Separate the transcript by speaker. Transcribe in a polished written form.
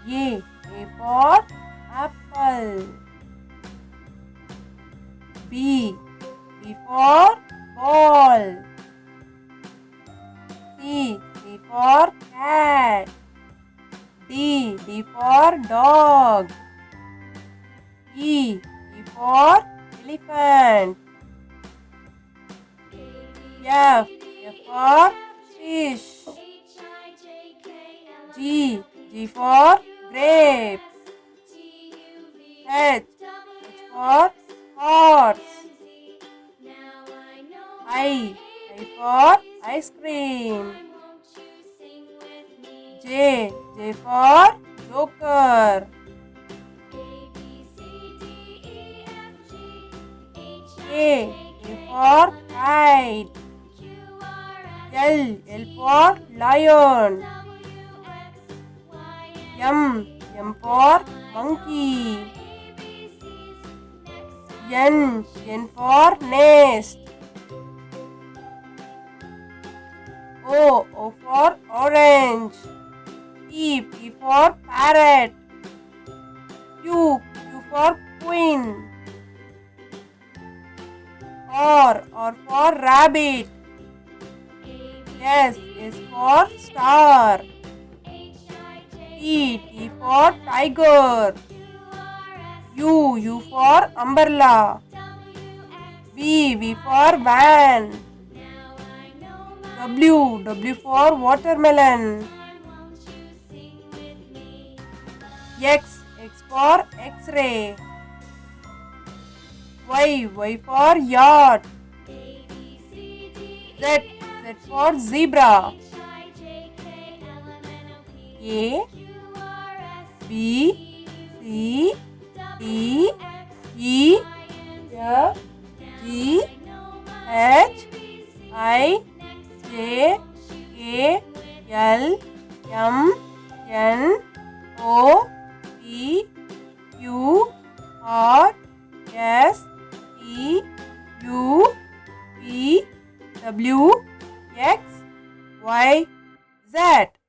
Speaker 1: A for apple. B for ball. C for cat. D for dog. E for elephant. F for fish. G for grapes. H for horse. I for ice cream. J for joker. K for kite. L for lion. M for monkey. N for nest. O for orange. P for parrot. Q for queen. R for rabbit. S for star. T for tiger. U for umbrella. V for van. W for watermelon. X for X-ray. Y for yacht. Z for zebra. A B C D E F G H I J K L M N O P Q R S T U V W X Y Z.